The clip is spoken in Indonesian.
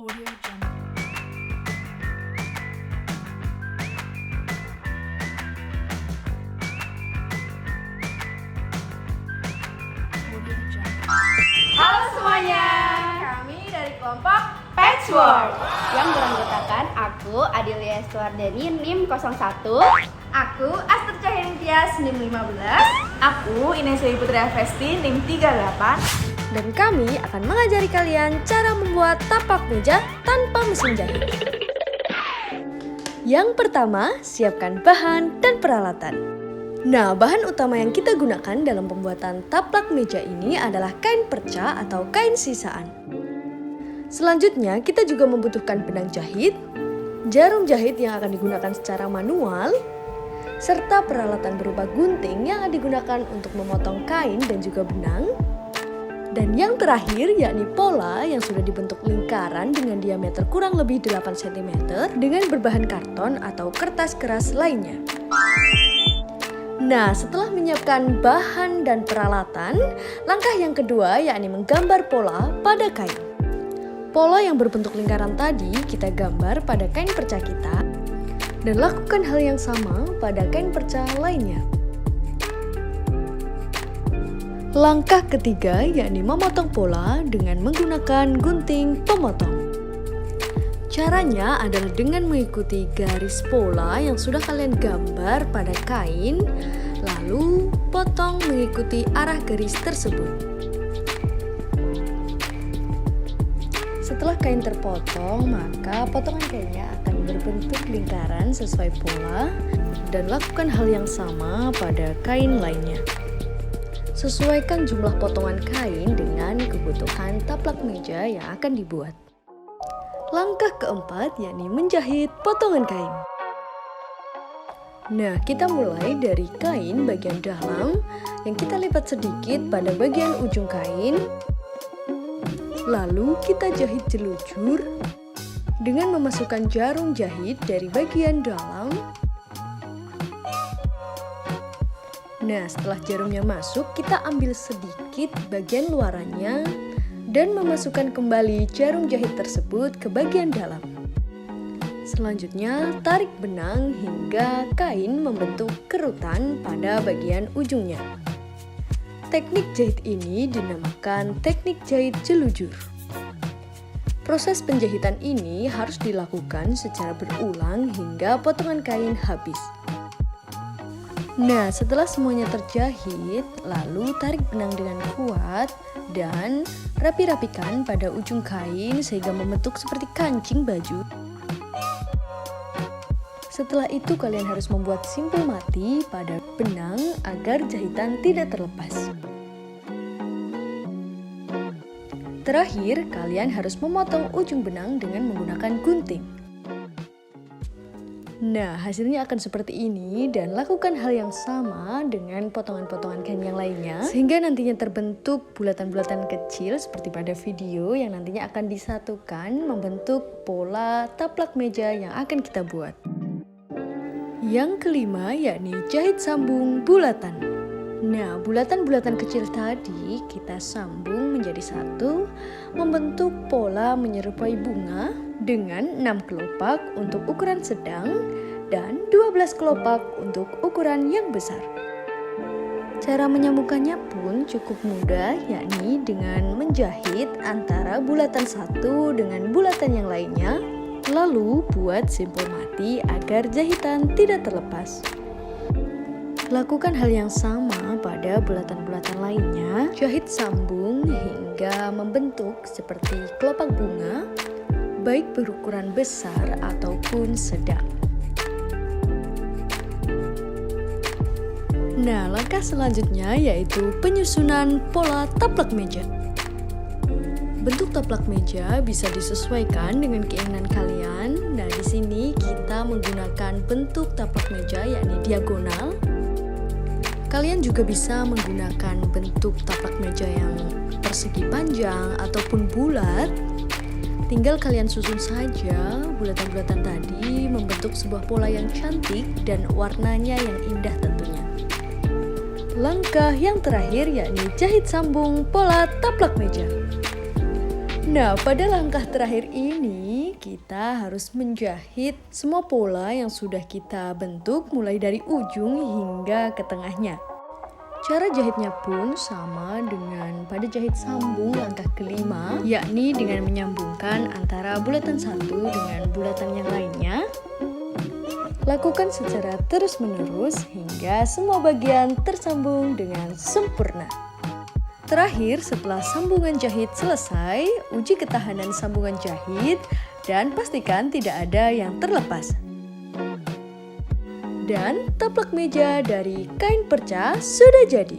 Audio Jungle. Audio Jungle. Halo semuanya, kami dari kelompok Patchwork yang beranggotakan aku Adelia Estuardeni NIM 01, Aku Aster Cahaya Tias NIM 15. Aku Inesa Putri Avesti NIM 38. Dan kami akan mengajari kalian cara membuat tapak meja tanpa mesin jahit. Yang pertama, siapkan bahan dan peralatan. Nah, bahan utama yang kita gunakan dalam pembuatan taplak meja ini adalah kain perca atau kain sisaan. Selanjutnya, kita juga membutuhkan benang jahit, jarum jahit yang akan digunakan secara manual, serta peralatan berupa gunting yang akan digunakan untuk memotong kain dan juga benang. Dan yang terakhir yakni pola yang sudah dibentuk lingkaran dengan diameter kurang lebih 8 cm dengan berbahan karton atau kertas keras lainnya. Nah, setelah menyiapkan bahan dan peralatan, langkah yang kedua yakni menggambar pola pada kain. Pola yang berbentuk lingkaran tadi kita gambar pada kain perca kita dan lakukan hal yang sama pada kain perca lainnya. Langkah ketiga yakni memotong pola dengan menggunakan gunting pemotong. Caranya adalah dengan mengikuti garis pola yang sudah kalian gambar pada kain, lalu potong mengikuti arah garis tersebut. Setelah kain terpotong, maka potongan kainnya akan berbentuk lingkaran sesuai pola dan lakukan hal yang sama pada kain lainnya. Sesuaikan jumlah potongan kain dengan kebutuhan taplak meja yang akan dibuat. Langkah keempat yakni menjahit potongan kain. Nah, kita mulai dari kain bagian dalam yang kita lipat sedikit pada bagian ujung kain. Lalu kita jahit jelujur dengan memasukkan jarum jahit dari bagian dalam. Nah, setelah jarumnya masuk, kita ambil sedikit bagian luarannya dan memasukkan kembali jarum jahit tersebut ke bagian dalam. Selanjutnya, tarik benang hingga kain membentuk kerutan pada bagian ujungnya. Teknik jahit ini dinamakan teknik jahit jelujur. Proses penjahitan ini harus dilakukan secara berulang hingga potongan kain habis. Nah, setelah semuanya terjahit, lalu tarik benang dengan kuat dan rapi-rapikan pada ujung kain sehingga membentuk seperti kancing baju. Setelah itu kalian harus membuat simpul mati pada benang agar jahitan tidak terlepas. Terakhir, kalian harus memotong ujung benang dengan menggunakan gunting. Nah, hasilnya akan seperti ini dan lakukan hal yang sama dengan potongan-potongan kain yang lainnya sehingga nantinya terbentuk bulatan-bulatan kecil seperti pada video yang nantinya akan disatukan membentuk pola taplak meja yang akan kita buat. Yang kelima yakni jahit sambung bulatan. Nah, bulatan-bulatan kecil tadi kita sambung menjadi satu membentuk pola menyerupai bunga dengan 6 kelopak untuk ukuran sedang dan 12 kelopak untuk ukuran yang besar. Cara menyambungkannya pun cukup mudah, yakni dengan menjahit antara bulatan satu dengan bulatan yang lainnya, lalu buat simpul mati agar jahitan tidak terlepas. Lakukan hal yang sama pada bulatan-bulatan lainnya, jahit sambung hingga membentuk seperti kelopak bunga, baik berukuran besar ataupun sedang. Nah, langkah selanjutnya yaitu penyusunan pola taplak meja. Bentuk taplak meja bisa disesuaikan dengan keinginan kalian. Nah, di sini kita menggunakan bentuk taplak meja yakni diagonal. Kalian juga bisa menggunakan bentuk taplak meja yang persegi panjang ataupun bulat. Tinggal kalian susun saja bulatan-bulatan tadi membentuk sebuah pola yang cantik dan warnanya yang indah tentunya. Langkah yang terakhir yakni jahit sambung pola taplak meja. Nah, pada langkah terakhir ini nih kita harus menjahit semua pola yang sudah kita bentuk mulai dari ujung hingga ke tengahnya. Cara jahitnya pun sama dengan pada jahit sambung langkah kelima, yakni dengan menyambungkan antara bulatan satu dengan bulatan yang lainnya. Lakukan secara terus-menerus hingga semua bagian tersambung dengan sempurna. Terakhir, setelah sambungan jahit selesai, uji ketahanan sambungan jahit dan pastikan tidak ada yang terlepas. Dan taplak meja dari kain perca sudah jadi.